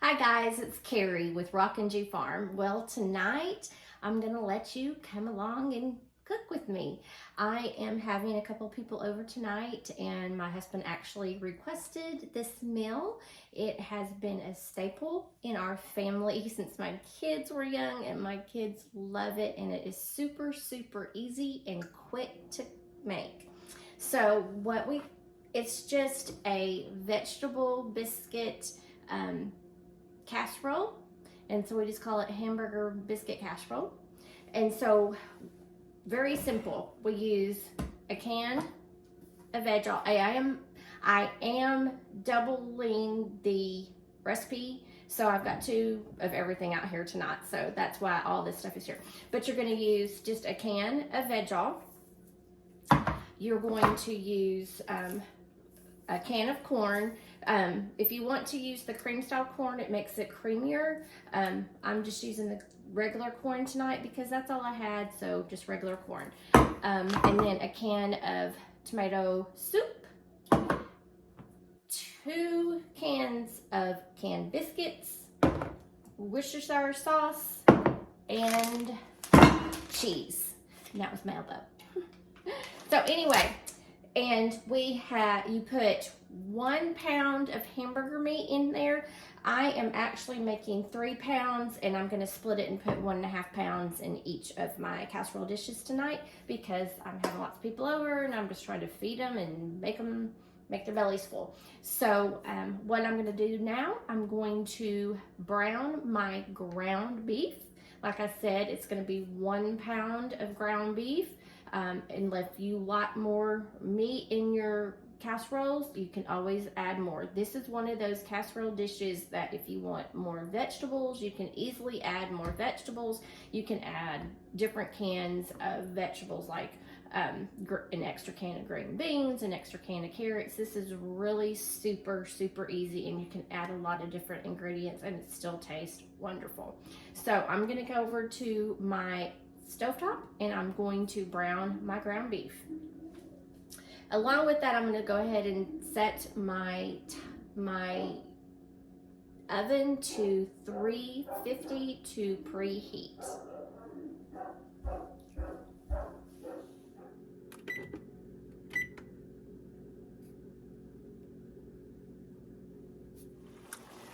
Hi guys, it's Carrie with Rockin Farm. Well, tonight I'm gonna let you come along and cook with me. I am having a couple people over tonight, and my husband actually requested this meal. It has been a staple in our family since my kids were young, and my kids love it, and it is super easy and quick to make. So it's just a vegetable biscuit casserole, and so we just call it hamburger biscuit casserole. And so very simple. We use a can of Veg-all. I am doubling the recipe, so I've got 2 of everything out here tonight, so that's why all this stuff is here. But you're going to use just a can of Veg-all. You're going to use a can of corn. If you want to use the cream style corn, it makes it creamier. I'm just using the regular corn tonight because that's all I had, so just regular corn. And then a can of tomato soup, 2 cans of canned biscuits, Worcestershire sauce, and cheese. And that was my elbow. So anyway, and you put 1 pound of hamburger meat in there. I am actually making 3 pounds, and I'm gonna split it and put 1.5 pounds in each of my casserole dishes tonight because I'm having lots of people over and I'm just trying to feed them and make their bellies full. So what I'm gonna do now, I'm going to brown my ground beef. Like I said, it's gonna be 1 pound of ground beef. And if you like more meat in your casseroles, you can always add more. This is one of those casserole dishes that if you want more vegetables, you can easily add more vegetables. You can add different cans of vegetables, like an extra can of green beans, an extra can of carrots. This is really super easy, and you can add a lot of different ingredients and it still tastes wonderful. So I'm gonna go over to my stovetop and I'm going to brown my ground beef. Along with that, I'm going to go ahead and set my oven to 350 to preheat.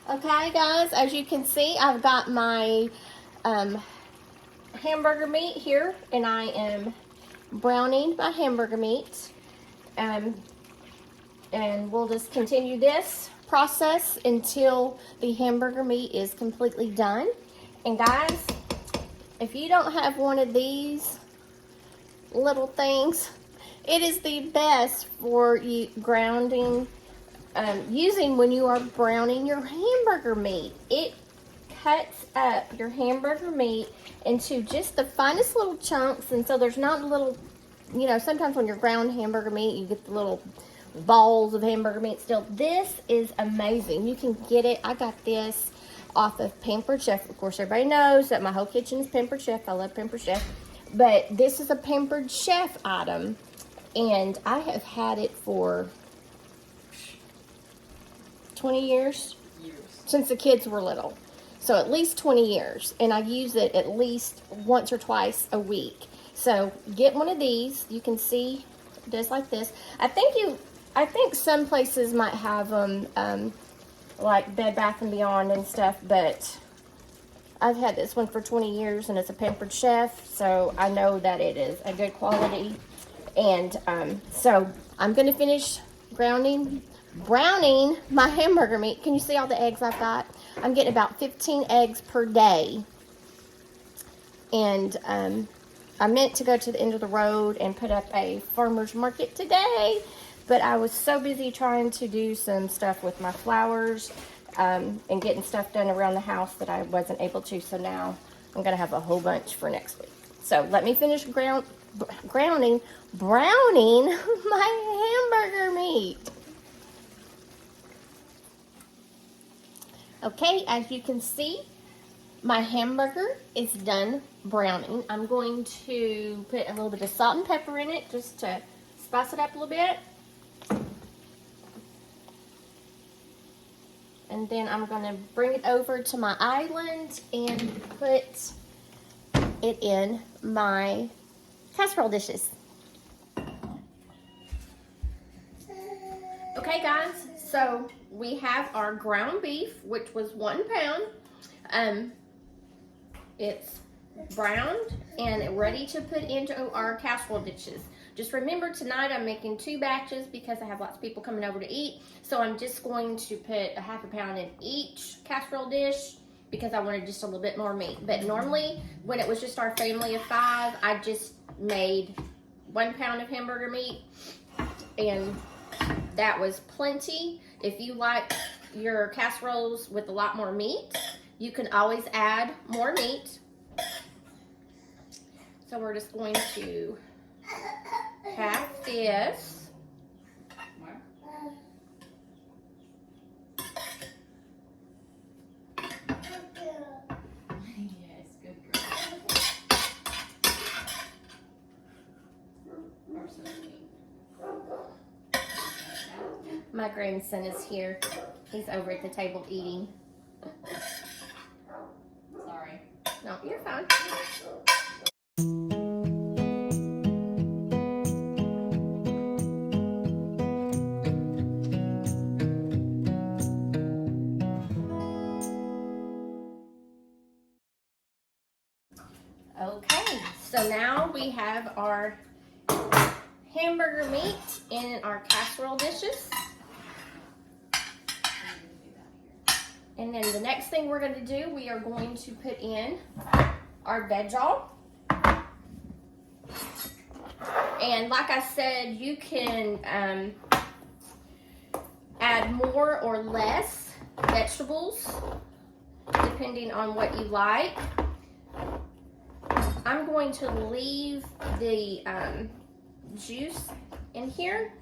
Okay guys, as you can see, I've got my hamburger meat here, and I am browning my hamburger meat. And we'll just continue this process until the hamburger meat is completely done. And guys, if you don't have one of these little things, it is the best for you using when you are browning your hamburger meat. It cuts up your hamburger meat into just the finest little chunks, and so there's not a little, you know, sometimes when you're ground hamburger meat, you get the little balls of hamburger meat still. This is amazing. You can get it. I got this off of Pampered Chef. Of course, everybody knows that my whole kitchen is Pampered Chef. I love Pampered Chef. But this is a Pampered Chef item, and I have had it for 20 years? Since the kids were little. So at least 20 years. And I use it at least once or twice a week. So get one of these. You can see it does like this. I think some places might have them like Bed Bath & Beyond and stuff, but I've had this one for 20 years and it's a Pampered Chef, so I know that it is a good quality. And so I'm going to finish browning my hamburger meat. Can you see all the eggs I've got? I'm getting about 15 eggs per day. And I meant to go to the end of the road and put up a farmer's market today, but I was so busy trying to do some stuff with my flowers and getting stuff done around the house that I wasn't able to. So now I'm going to have a whole bunch for next week. So let me finish browning my hamburger meat. Okay, as you can see, my hamburger is done browning. I'm going to put a little bit of salt and pepper in it just to spice it up a little bit. And And then I'm gonna bring it over to my island and put it in my casserole dishes. Okay guys, so we have our ground beef, which was 1 pound. It's browned and ready to put into our casserole dishes. Just remember, tonight I'm making 2 batches because I have lots of people coming over to eat. So I'm just going to put a ½ pound in each casserole dish because I wanted just a little bit more meat. But normally, when it was just our family of 5, I just made 1 pound of hamburger meat, and that was plenty. If you like your casseroles with a lot more meat, you can always add more meat. So we're just going to have this. Yes, good girl. My grandson is here. He's over at the table eating. Sorry. No, you're fine. Okay, so now we have our hamburger meat in our casserole dishes. And then the next thing we're going to do, we are going to put in our veg-all. And like I said, you can add more or less vegetables depending on what you like. I'm going to leave the juice in here.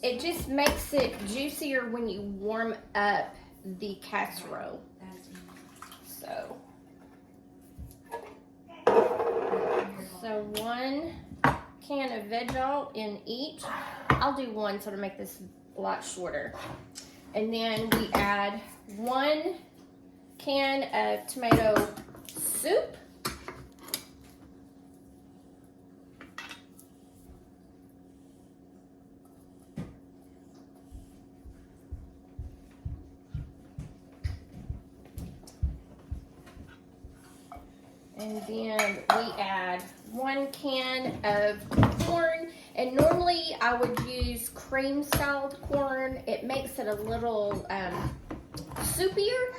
It just makes it juicier when you warm up the casserole. So 1 can of veg-all in each. I'll do 1 so to make this a lot shorter. And then we add 1 can of tomato soup. And then we add 1 can of corn. And normally I would use cream styled corn. It makes it a little soupier.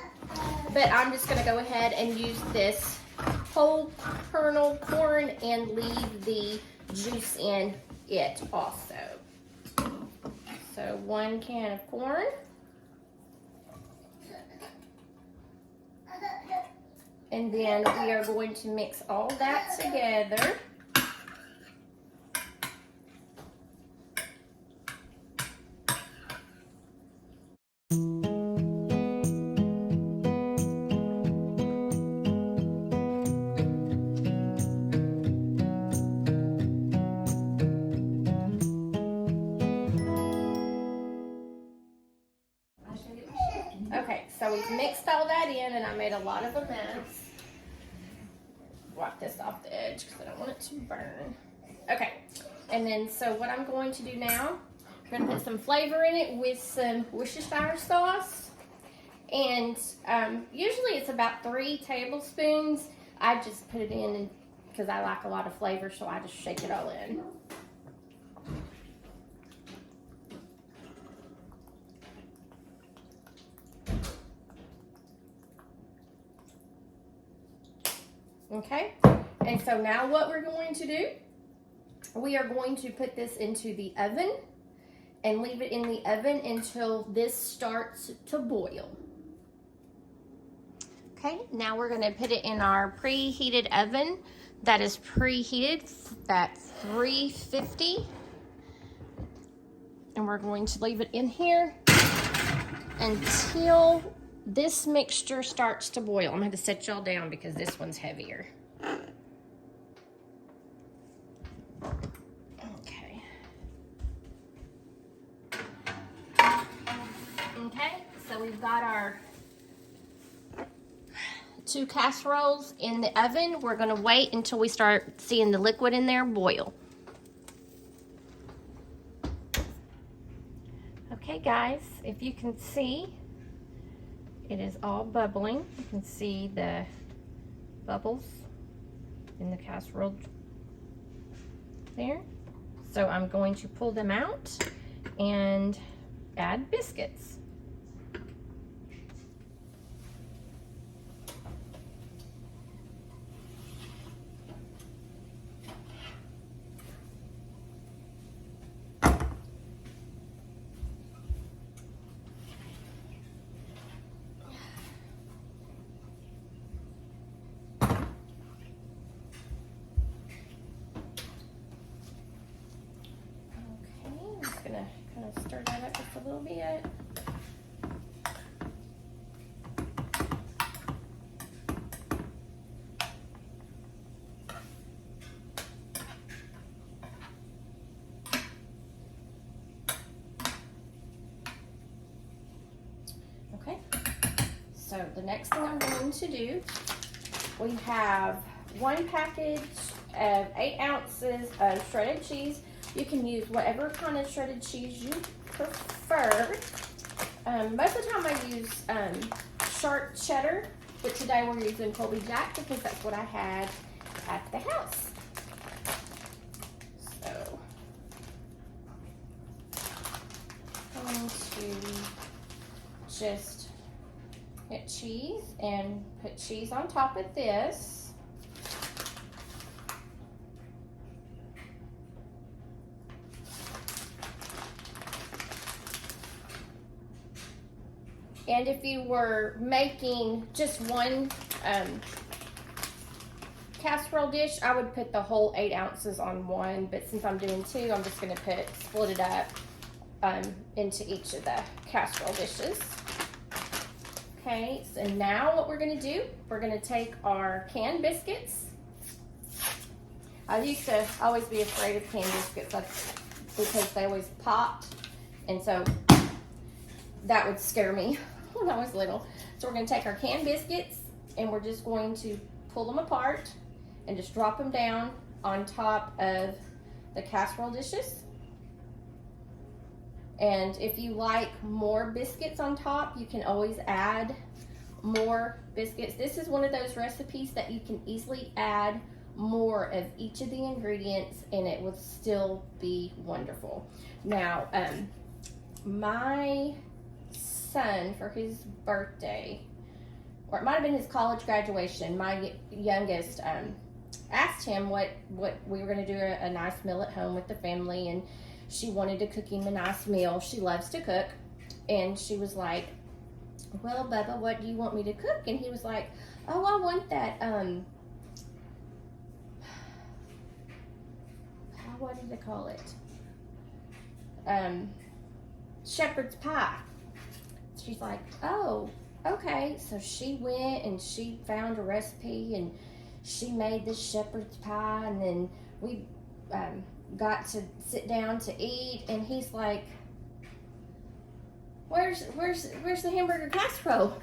But I'm just going to go ahead and use this whole kernel corn and leave the juice in it also. So 1 can of corn. And then we are going to mix all that together. Okay, so we've mixed all that in, and I made a lot of a mess. Wipe this off the edge because I don't want it to burn. Okay, and then so what I'm going to do now, I'm going to put some flavor in it with some Worcestershire sauce. And usually it's about 3 tablespoons. I just put it in because I like a lot of flavor, so I just shake it all in. Okay, and so now what we're going to do, we are going to put this into the oven and leave it in the oven until this starts to boil. Okay, now we're going to put it in our preheated oven that is preheated at 350. And we're going to leave it in here until this mixture starts to boil. I'm going to set y'all down because this one's heavier. Okay, so So we've got our 2 casseroles in the oven. We're gonna wait until we start seeing the liquid in there boil. Okay guys, if you can see, it is all bubbling. You can see the bubbles in the casserole there. So I'm going to pull them out and add biscuits. Gonna kind of stir that up just a little bit. Okay, so the next thing I'm going to do, we have 1 package of 8 ounces of shredded cheese. You can use whatever kind of shredded cheese you prefer. Most of the time I use sharp cheddar, but today we're using Colby Jack because that's what I had at the house. So I'm going to just get cheese and put cheese on top of this. And if you were making just one casserole dish, I would put the whole 8 ounces on one. But since I'm doing 2, I'm just going to split it up into each of the casserole dishes. Okay, so now what we're going to do, we're going to take our canned biscuits. I used to always be afraid of canned biscuits because they always popped. And so that would scare me when I was little. So we're going to take our canned biscuits and we're just going to pull them apart and just drop them down on top of the casserole dishes. And if you like more biscuits on top, you can always add more biscuits. This is one of those recipes that you can easily add more of each of the ingredients and it will still be wonderful. Now, my son, for his birthday, or it might have been his college graduation, my youngest asked him what we were going to do a nice meal at home with the family, and she wanted to cook him a nice meal. She loves to cook, and she was like, well, Bubba, what do you want me to cook? And he was like, oh, I want that what did they call it, shepherd's pie. She's like, oh, okay. So she went and she found a recipe and she made this shepherd's pie, and then we got to sit down to eat, and he's like, where's the hamburger casserole?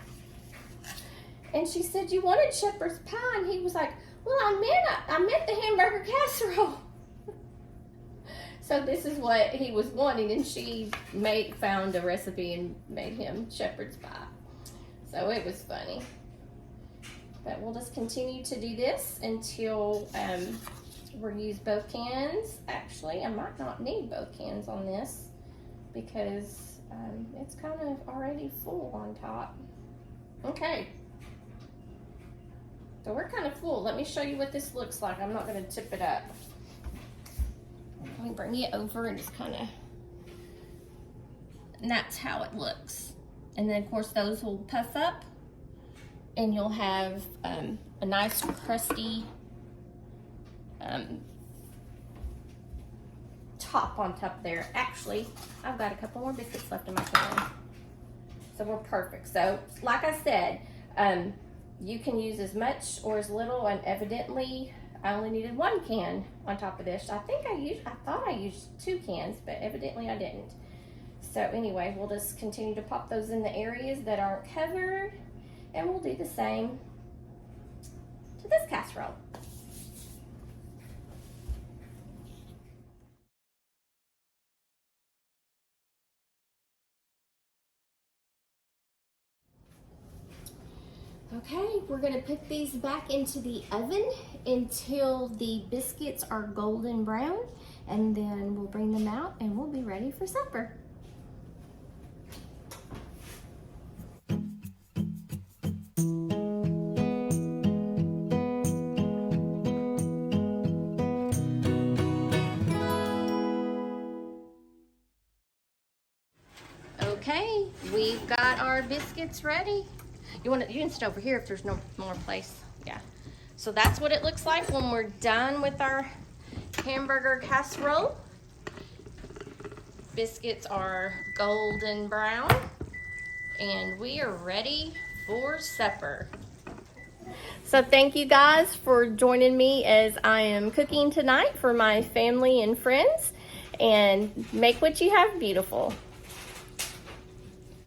And she said, you wanted shepherd's pie, and he was like, well, I meant the hamburger casserole. So this is what he was wanting, and she found a recipe and made him shepherd's pie. So it was funny. But we'll just continue to do this until we'll use both cans. Actually, I might not need both cans on this because it's kind of already full on top. Okay. So we're kind of full. Let me show you what this looks like. I'm not going to tip it up. Let me bring it over and just kind of, and that's how it looks. And then of course those will puff up and you'll have a nice crusty top on top there. Actually, I've got a couple more biscuits left in my can. So we're perfect. So like I said, you can use as much or as little, and evidently I only needed 1 can on top of this. I thought I used 2 cans, but evidently I didn't. So anyway, we'll just continue to pop those in the areas that aren't covered, and we'll do the same to this casserole. Okay, we're gonna put these back into the oven until the biscuits are golden brown, and then we'll bring them out and we'll be ready for supper. Okay, we've got our biscuits ready. You can sit over here if there's no more place. Yeah. So that's what it looks like when we're done with our hamburger casserole. Biscuits are golden brown, and we are ready for supper. So thank you guys for joining me as I am cooking tonight for my family and friends. And make what you have beautiful.